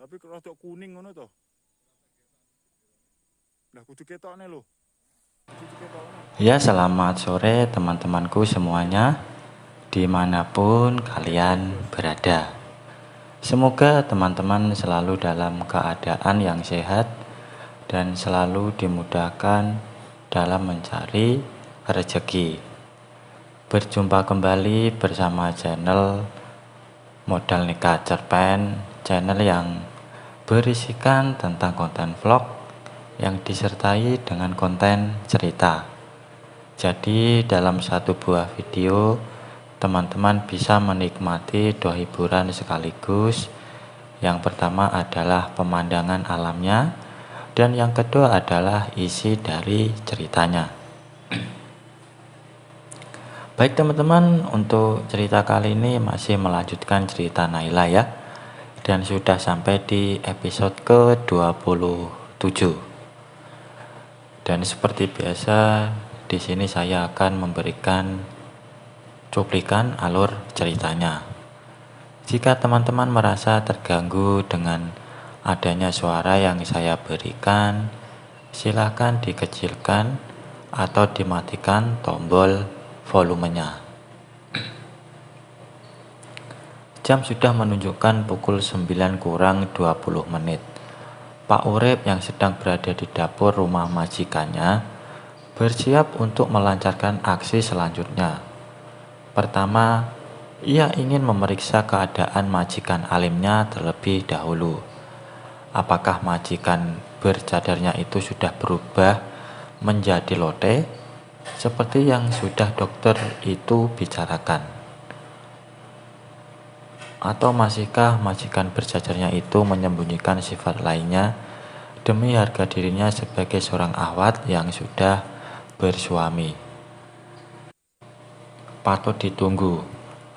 Tapi rada kuning ngono to. Lah kudu ketokne lho. Kudu ketokne. Ya, selamat sore teman-temanku semuanya, dimanapun kalian berada. Semoga teman-teman selalu dalam keadaan yang sehat dan selalu dimudahkan dalam mencari rezeki. Berjumpa kembali bersama channel Modal Nikah Cerpen, channel yang berisikan tentang konten vlog yang disertai dengan konten cerita. Jadi dalam satu buah video, teman-teman bisa menikmati dua hiburan sekaligus. Yang pertama adalah pemandangan alamnya, dan yang kedua adalah isi dari ceritanya. Baik teman-teman, untuk cerita kali ini masih melanjutkan cerita Naila ya. Dan sudah sampai di episode ke-27. Dan seperti biasa, di sini saya akan memberikan cuplikan alur ceritanya. Jika teman-teman merasa terganggu dengan adanya suara yang saya berikan, silakan dikecilkan atau dimatikan tombol volumenya. Jam sudah menunjukkan pukul 9 kurang 20 menit. Pak Urip yang sedang berada di dapur rumah majikannya bersiap untuk melancarkan aksi selanjutnya. Pertama, ia ingin memeriksa keadaan majikan alimnya terlebih dahulu. Apakah majikan bercadarnya itu sudah berubah menjadi lote, seperti yang sudah dokter itu bicarakan? Atau masihkah majikan bercadarnya itu menyembunyikan sifat lainnya demi harga dirinya sebagai seorang ahwat yang sudah bersuami? Patut ditunggu.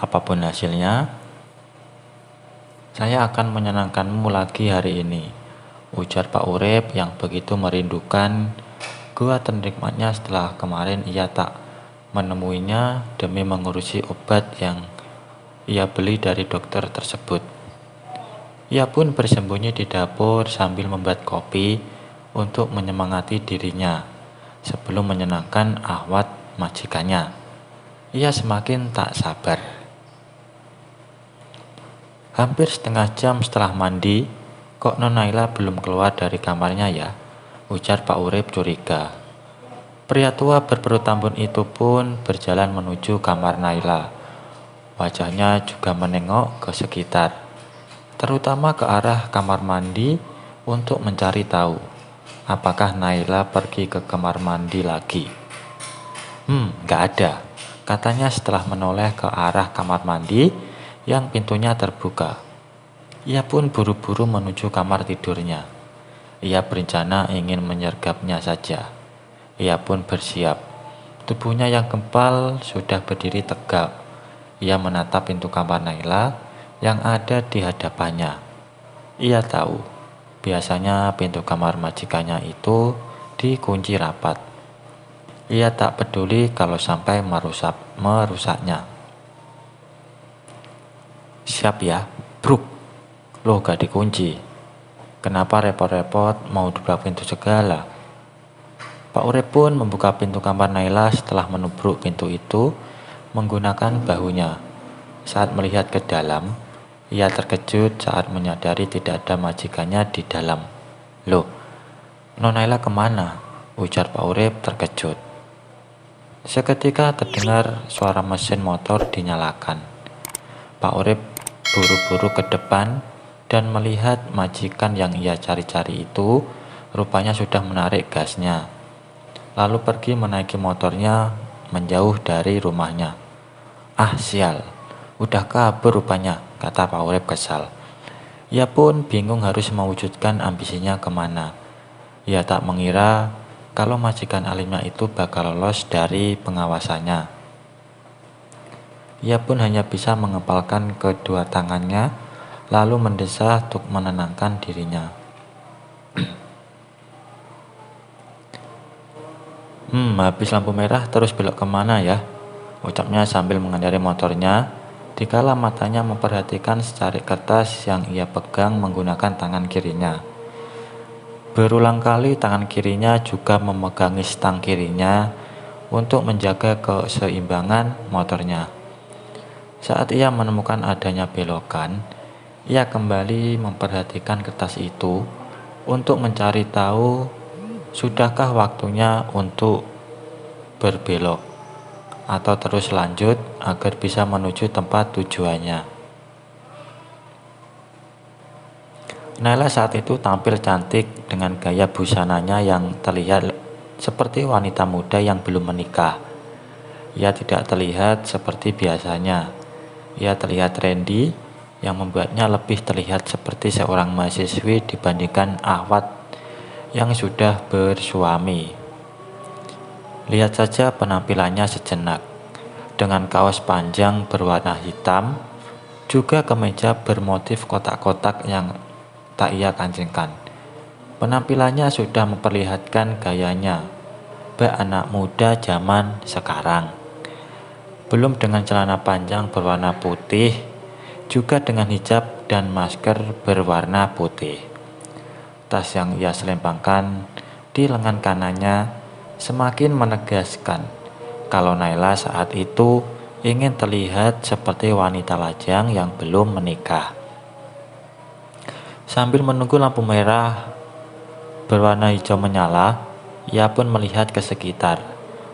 Apapun hasilnya, saya akan menyenangkanmu lagi hari ini, ujar Pak Urip yang begitu merindukan gua ternikmatnya setelah kemarin ia tak menemuinya demi mengurusi obat yang ia beli dari dokter tersebut. Ia pun bersembunyi di dapur sambil membuat kopi untuk menyemangati dirinya sebelum menyenangkan ahwat majikannya. Ia semakin tak sabar. Hampir setengah jam setelah mandi, kok Non Naila belum keluar dari kamarnya ya? Ujar Pak Urip curiga. Pria tua berperut tambun itu pun berjalan menuju kamar Naila. Wajahnya juga menengok ke sekitar, terutama ke arah kamar mandi untuk mencari tahu apakah Naila pergi ke kamar mandi lagi. Gak ada, katanya setelah menoleh ke arah kamar mandi yang pintunya terbuka. Ia pun buru-buru menuju kamar tidurnya. Ia berencana ingin menyergapnya saja. Ia pun bersiap. Tubuhnya yang gempal sudah berdiri tegak. Ia menatap pintu kamar Naila yang ada di hadapannya. Ia tahu, biasanya pintu kamar majikannya itu dikunci rapat. Ia tak peduli kalau sampai merusaknya. Siap ya, bruk. Loh, gak dikunci. Kenapa repot-repot mau dibuka pintu segala? Pak Urip pun membuka pintu kamar Naila setelah menubruk pintu itu menggunakan bahunya. Saat melihat ke dalam, ia terkejut saat menyadari tidak ada majikannya di dalam. Loh, Non Naila kemana? Ujar Pak Urip terkejut. Seketika terdengar suara mesin motor dinyalakan. Pak Urip buru-buru ke depan dan melihat majikan yang ia cari-cari itu rupanya sudah menarik gasnya, lalu pergi menaiki motornya menjauh dari rumahnya. Ah sial, udah kabur rupanya, kata Pak Urip kesal. Ia pun bingung harus mewujudkan ambisinya kemana. Ia tak mengira kalau majikan alimnya itu bakal lolos dari pengawasannya. Ia pun hanya bisa mengepalkan kedua tangannya lalu mendesah untuk menenangkan dirinya. Habis lampu merah terus belok kemana ya? Ucapnya sambil mengendarai motornya dikala matanya memperhatikan secari kertas yang ia pegang menggunakan tangan kirinya. Berulang kali tangan kirinya juga memegangi stang kirinya untuk menjaga keseimbangan motornya. Saat ia menemukan adanya belokan, ia kembali memperhatikan kertas itu untuk mencari tahu sudahkah waktunya untuk berbelok atau terus lanjut agar bisa menuju tempat tujuannya. Naila saat itu tampil cantik dengan gaya busananya yang terlihat seperti wanita muda yang belum menikah. Ia tidak terlihat seperti biasanya. Ia terlihat trendy yang membuatnya lebih terlihat seperti seorang mahasiswi dibandingkan Ahwat yang sudah bersuami. Lihat saja penampilannya sejenak, dengan kaos panjang berwarna hitam, juga kemeja bermotif kotak-kotak yang tak ia kancingkan. Penampilannya sudah memperlihatkan gayanya, bak anak muda zaman sekarang. Belum dengan celana panjang berwarna putih, juga dengan hijab dan masker berwarna putih. Tas yang ia selempangkan di lengan kanannya semakin menegaskan kalau Naila saat itu ingin terlihat seperti wanita lajang yang belum menikah. Sambil menunggu lampu merah berwarna hijau menyala, ia pun melihat ke sekitar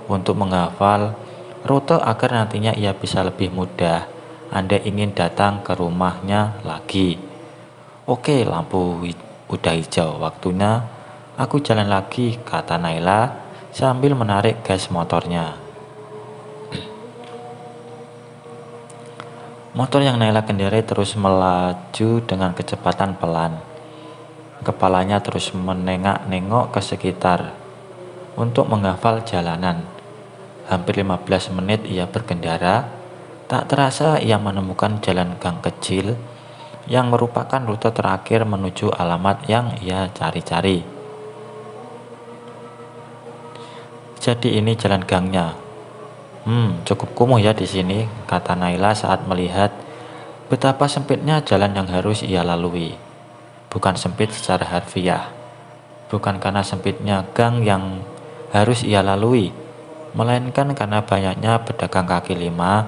untuk menghafal rute agar nantinya ia bisa lebih mudah Anda ingin datang ke rumahnya lagi. Oke, lampu udah hijau, waktunya aku jalan lagi, kata Naila sambil menarik gas motornya. Motor yang Naila kendarai terus melaju dengan kecepatan pelan. Kepalanya terus menengak-nengok ke sekitar untuk menghafal jalanan. Hampir 15 menit ia berkendara, tak terasa ia menemukan jalan gang kecil yang merupakan rute terakhir menuju alamat yang ia cari-cari. Jadi ini jalan gangnya. Cukup kumuh ya di sini, kata Naila saat melihat betapa sempitnya jalan yang harus ia lalui. Bukan sempit secara harfiah, bukan karena sempitnya gang yang harus ia lalui, melainkan karena banyaknya pedagang kaki lima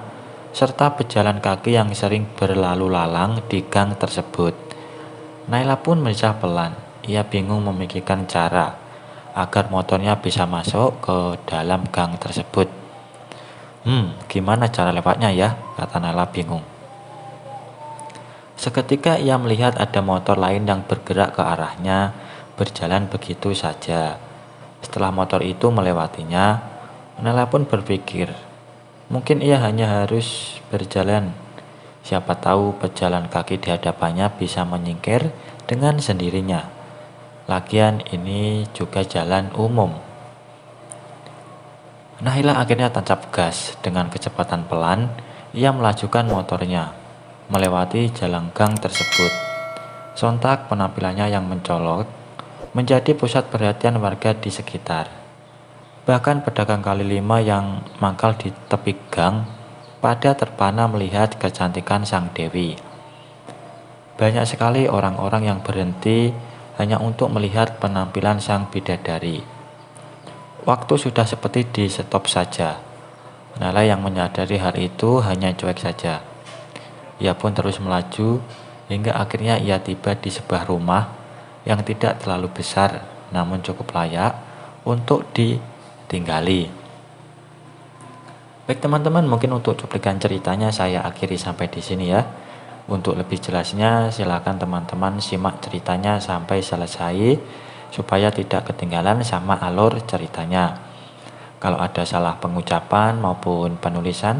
serta pejalan kaki yang sering berlalu lalang di gang tersebut. Naila pun melesah pelan. Ia bingung memikirkan cara agar motornya bisa masuk ke dalam gang tersebut. Gimana cara lewatnya ya? Kata Naila bingung. Seketika ia melihat ada motor lain yang bergerak ke arahnya, berjalan begitu saja. Setelah motor itu melewatinya, Naila pun berpikir, mungkin ia hanya harus berjalan. Siapa tahu pejalan kaki di hadapannya bisa menyingkir dengan sendirinya. Lagian ini juga jalan umum. Naila akhirnya tancap gas. Dengan kecepatan pelan, ia melajukan motornya, melewati jalan gang tersebut. Sontak penampilannya yang mencolok menjadi pusat perhatian warga di sekitar. Bahkan pedagang kaki lima yang mangkal di tepi gang pada terpana melihat kecantikan sang dewi. Banyak sekali orang-orang yang berhenti hanya untuk melihat penampilan sang bidadari. Waktu sudah seperti di stop saja. Naila yang menyadari hal itu hanya cuek saja. Ia pun terus melaju hingga akhirnya ia tiba di sebuah rumah yang tidak terlalu besar namun cukup layak untuk ditinggali. Baik teman-teman, mungkin untuk cuplikan ceritanya saya akhiri sampai di sini ya. Untuk lebih jelasnya silakan teman-teman simak ceritanya sampai selesai supaya tidak ketinggalan sama alur ceritanya. Kalau ada salah pengucapan maupun penulisan,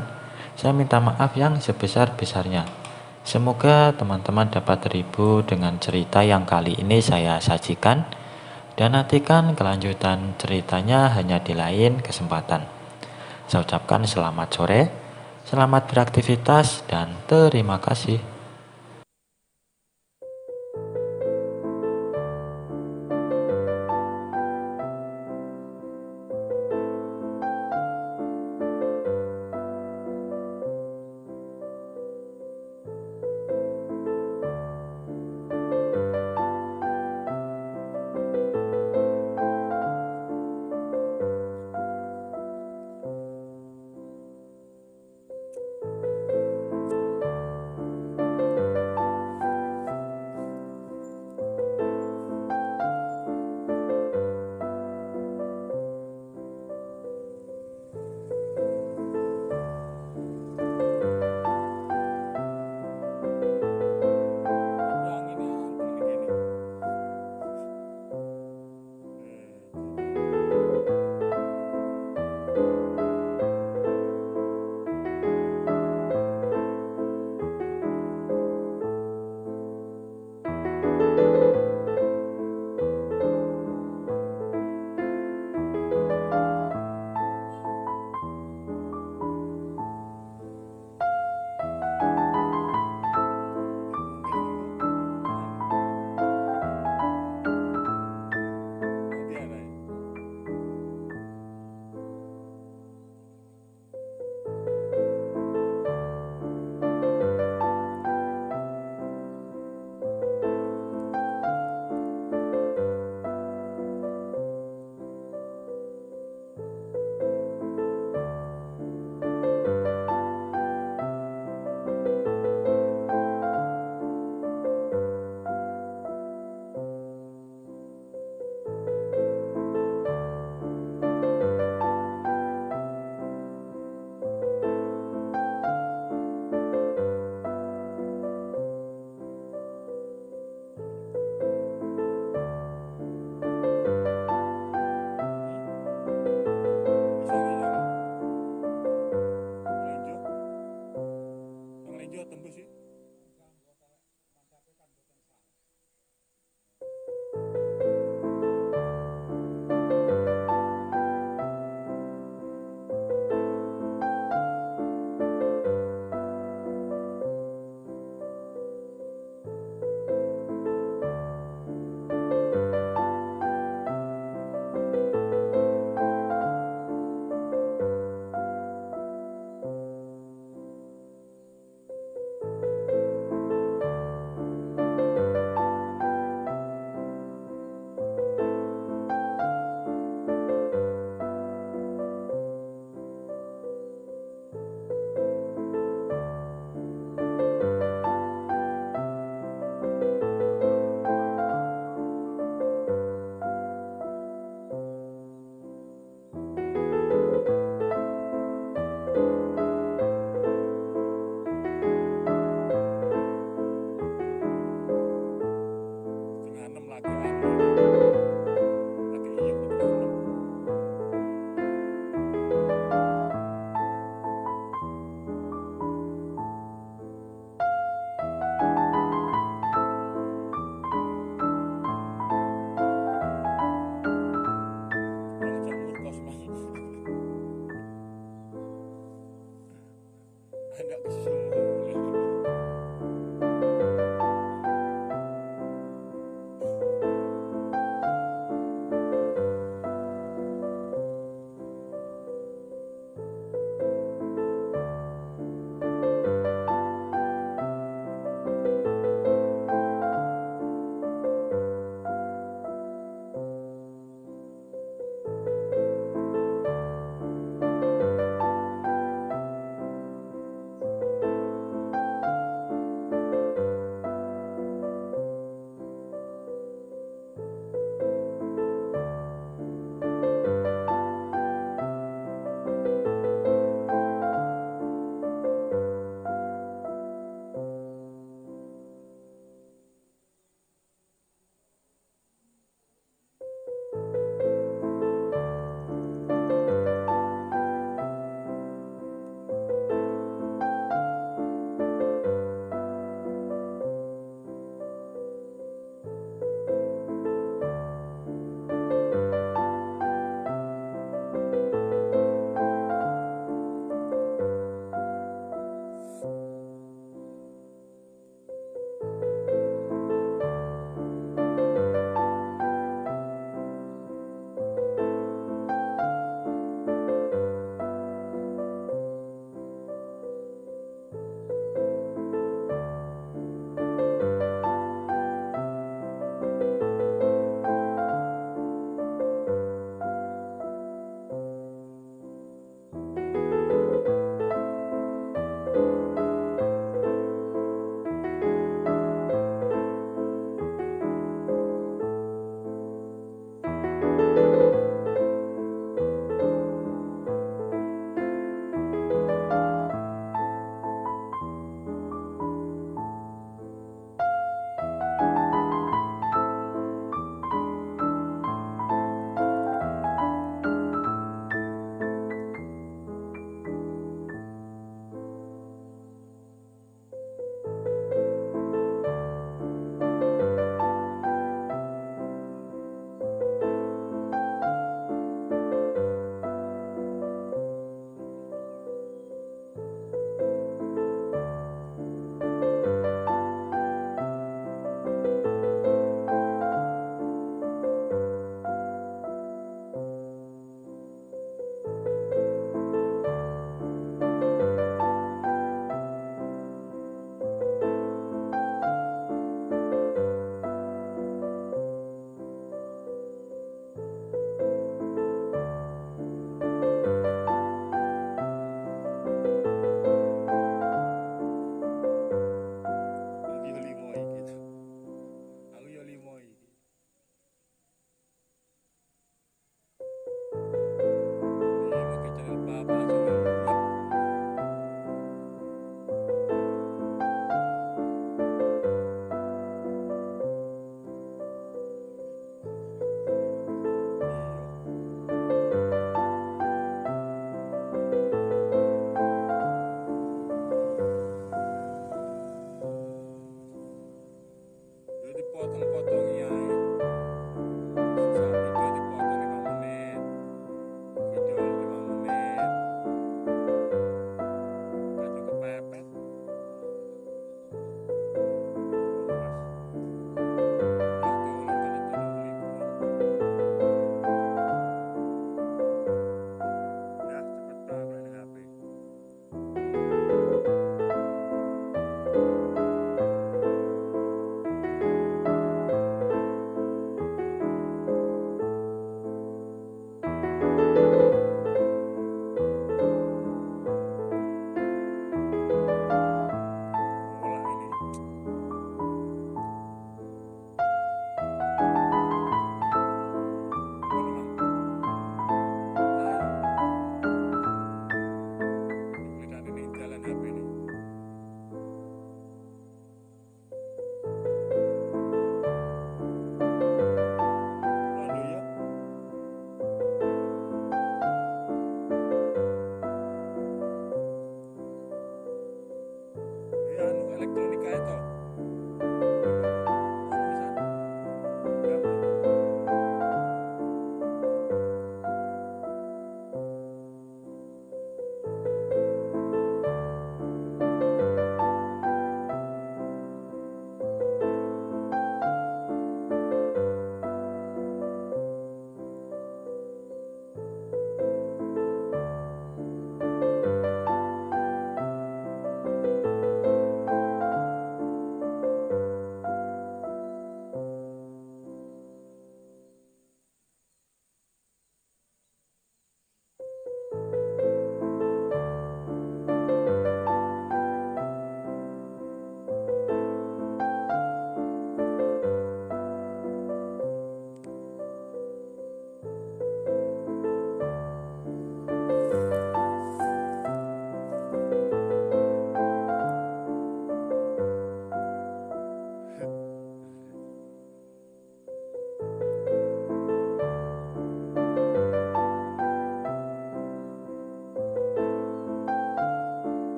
saya minta maaf yang sebesar-besarnya. Semoga teman-teman dapat terhibur dengan cerita yang kali ini saya sajikan, dan nantikan kelanjutan ceritanya hanya di lain kesempatan. Saya ucapkan selamat sore, selamat beraktivitas, dan terima kasih.